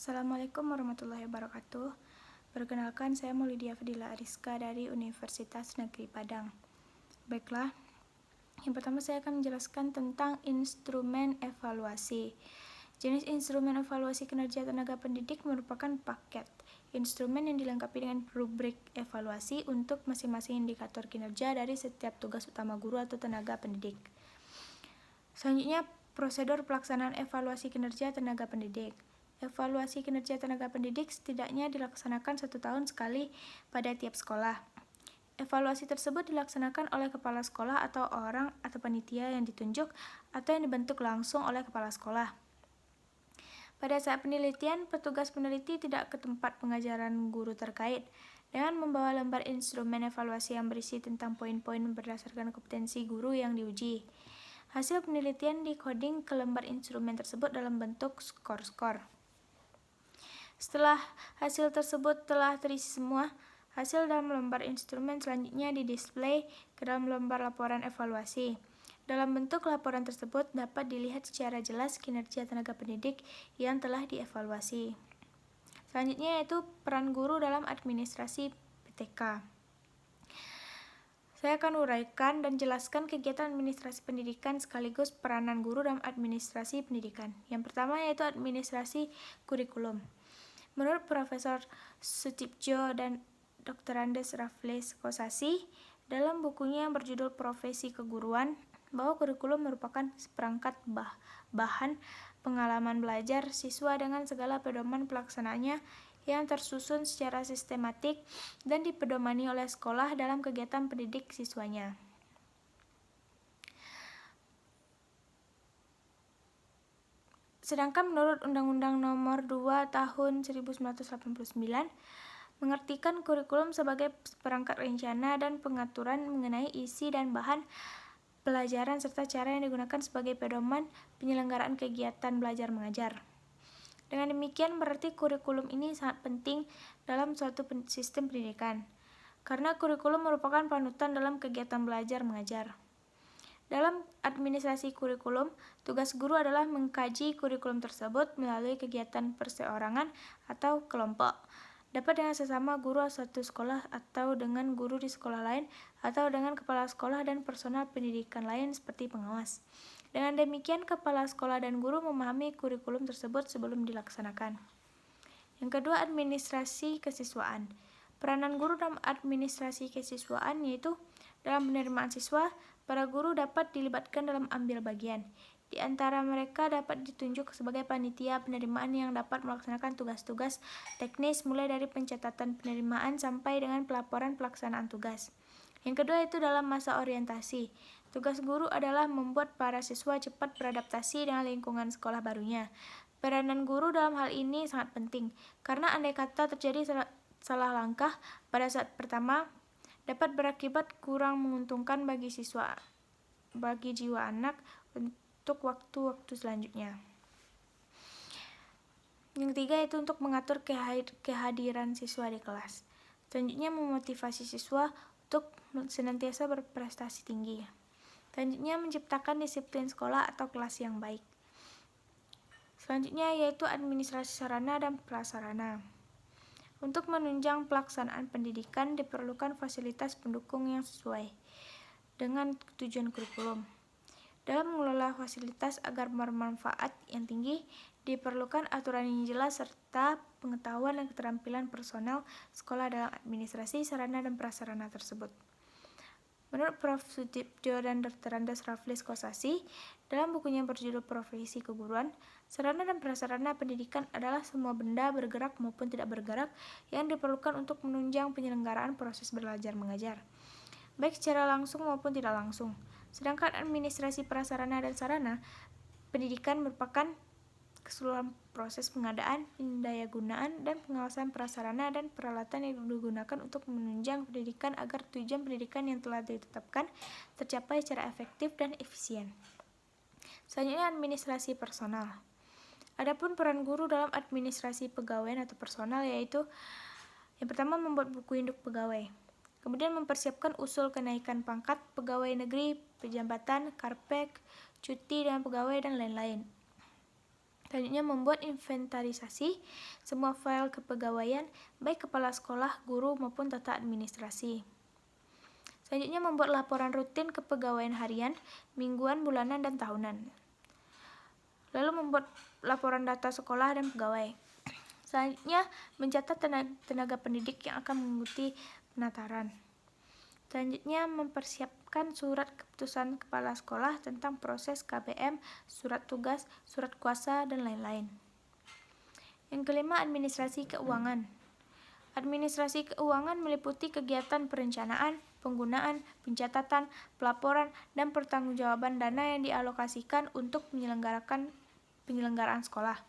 Assalamualaikum warahmatullahi wabarakatuh. Perkenalkan, saya Maulidia Fadila Ariska dari Universitas Negeri Padang. Baiklah, yang pertama saya akan menjelaskan tentang instrumen evaluasi. Jenis instrumen evaluasi kinerja tenaga pendidik merupakan paket instrumen yang dilengkapi dengan rubrik evaluasi untuk masing-masing indikator kinerja dari setiap tugas utama guru atau tenaga pendidik. Selanjutnya, prosedur pelaksanaan evaluasi kinerja tenaga pendidik. Evaluasi kinerja tenaga pendidik setidaknya dilaksanakan 1 tahun sekali pada tiap sekolah. Evaluasi tersebut dilaksanakan oleh kepala sekolah atau orang atau panitia yang ditunjuk atau yang dibentuk langsung oleh kepala sekolah. Pada saat penelitian, petugas peneliti tidak ke tempat pengajaran guru terkait dengan membawa lembar instrumen evaluasi yang berisi tentang poin-poin berdasarkan kompetensi guru yang diuji. Hasil penelitian dikoding ke lembar instrumen tersebut dalam bentuk skor-skor. Setelah hasil tersebut telah terisi semua, hasil dalam lembar instrumen selanjutnya didisplay ke dalam lembar laporan evaluasi. Dalam bentuk laporan tersebut dapat dilihat secara jelas kinerja tenaga pendidik yang telah dievaluasi. Selanjutnya yaitu peran guru dalam administrasi PTK. Saya akan uraikan dan jelaskan kegiatan administrasi pendidikan sekaligus peranan guru dalam administrasi pendidikan. Yang pertama yaitu administrasi kurikulum. Menurut Profesor Sutipjo dan Dr. Andes Raffles Kosasi, dalam bukunya yang berjudul Profesi Keguruan, bahwa kurikulum merupakan seperangkat bahan pengalaman belajar siswa dengan segala pedoman pelaksanaannya yang tersusun secara sistematik dan dipedomani oleh sekolah dalam kegiatan pendidik siswanya. Sedangkan menurut Undang-Undang Nomor 2 Tahun 1989 mengartikan kurikulum sebagai perangkat rencana dan pengaturan mengenai isi dan bahan pelajaran serta cara yang digunakan sebagai pedoman penyelenggaraan kegiatan belajar mengajar. Dengan demikian berarti kurikulum ini sangat penting dalam suatu sistem pendidikan, karena kurikulum merupakan panutan dalam kegiatan belajar mengajar. Dalam administrasi kurikulum, tugas guru adalah mengkaji kurikulum tersebut melalui kegiatan perseorangan atau kelompok, dapat dengan sesama guru satu sekolah atau dengan guru di sekolah lain atau dengan kepala sekolah dan personal pendidikan lain seperti pengawas. Dengan demikian, kepala sekolah dan guru memahami kurikulum tersebut sebelum dilaksanakan. Yang kedua, administrasi kesiswaan. Peranan guru dalam administrasi kesiswaan yaitu dalam penerimaan siswa, para guru dapat dilibatkan dalam ambil bagian. Di antara mereka dapat ditunjuk sebagai panitia penerimaan yang dapat melaksanakan tugas-tugas teknis mulai dari pencatatan penerimaan sampai dengan pelaporan pelaksanaan tugas. Yang kedua itu dalam masa orientasi. Tugas guru adalah membuat para siswa cepat beradaptasi dengan lingkungan sekolah barunya. Peranan guru dalam hal ini sangat penting, karena andai kata terjadi salah langkah pada saat pertama, dapat berakibat kurang menguntungkan bagi jiwa anak untuk waktu-waktu selanjutnya. Yang ketiga itu untuk mengatur kehadiran siswa di kelas. Selanjutnya memotivasi siswa untuk senantiasa berprestasi tinggi. Selanjutnya menciptakan disiplin sekolah atau kelas yang baik. Selanjutnya yaitu administrasi sarana dan prasarana. Untuk menunjang pelaksanaan pendidikan diperlukan fasilitas pendukung yang sesuai dengan tujuan kurikulum. Dalam mengelola fasilitas agar bermanfaat yang tinggi, diperlukan aturan yang jelas serta pengetahuan dan keterampilan personel sekolah dalam administrasi sarana dan prasarana tersebut. Menurut Prof. Sutipjo dan Dr. Andes Raffles Kosasi, dalam bukunya berjudul Profesi Keguruan, sarana dan prasarana pendidikan adalah semua benda bergerak maupun tidak bergerak yang diperlukan untuk menunjang penyelenggaraan proses belajar mengajar, baik secara langsung maupun tidak langsung. Sedangkan administrasi prasarana dan sarana pendidikan merupakan keseluruhan proses pengadaan, pendayagunaan, dan pengawasan prasarana dan peralatan yang digunakan untuk menunjang pendidikan agar tujuan pendidikan yang telah ditetapkan tercapai secara efektif dan efisien. Selanjutnya administrasi personal. Adapun peran guru dalam administrasi pegawaian atau personal yaitu yang pertama membuat buku induk pegawai. Kemudian mempersiapkan usul kenaikan pangkat pegawai negeri, pejabatan, karpet, cuti dengan pegawai, dan lain-lain. Selanjutnya, membuat inventarisasi semua file kepegawaian, baik kepala sekolah, guru, maupun tata administrasi. Selanjutnya, membuat laporan rutin kepegawaian harian, mingguan, bulanan, dan tahunan. Lalu, membuat laporan data sekolah dan pegawai. Selanjutnya, mencatat tenaga pendidik yang akan mengikuti penataran. Selanjutnya, mempersiapkan surat keputusan kepala sekolah tentang proses KBM, surat tugas, surat kuasa, dan lain-lain. Yang kelima, administrasi keuangan. Administrasi keuangan meliputi kegiatan perencanaan, penggunaan, pencatatan, pelaporan, dan pertanggungjawaban dana yang dialokasikan untuk penyelenggaraan sekolah.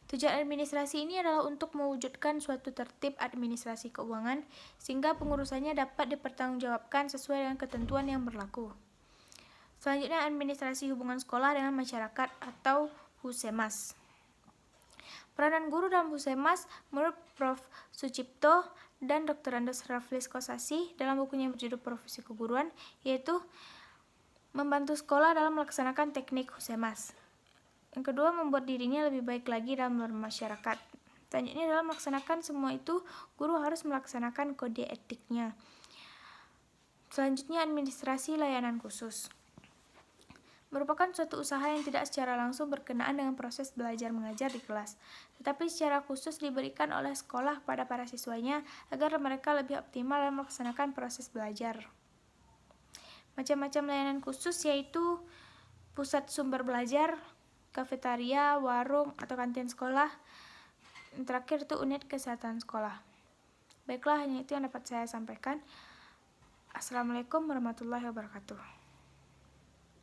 Tujuan administrasi ini adalah untuk mewujudkan suatu tertib administrasi keuangan sehingga pengurusannya dapat dipertanggungjawabkan sesuai dengan ketentuan yang berlaku. Selanjutnya, administrasi hubungan sekolah dengan masyarakat atau Husemas. Peranan guru dalam Husemas menurut Prof. Sucipto dan Dr. Andes Raflis Kosasi dalam bukunya berjudul Profesi Keguruan, yaitu membantu sekolah dalam melaksanakan teknik Husemas. Yang kedua, membuat dirinya lebih baik lagi dalam bermasyarakat. Selanjutnya, dalam melaksanakan semua itu, guru harus melaksanakan kode etiknya. Selanjutnya, administrasi layanan khusus. Merupakan suatu usaha yang tidak secara langsung berkenaan dengan proses belajar mengajar di kelas, tetapi secara khusus diberikan oleh sekolah pada para siswanya agar mereka lebih optimal dalam melaksanakan proses belajar. Macam-macam layanan khusus yaitu pusat sumber belajar, kafetaria, warung, atau kantin sekolah. Yang terakhir itu unit kesehatan sekolah. Baiklah, hanya itu yang dapat saya sampaikan. Assalamualaikum warahmatullahi wabarakatuh.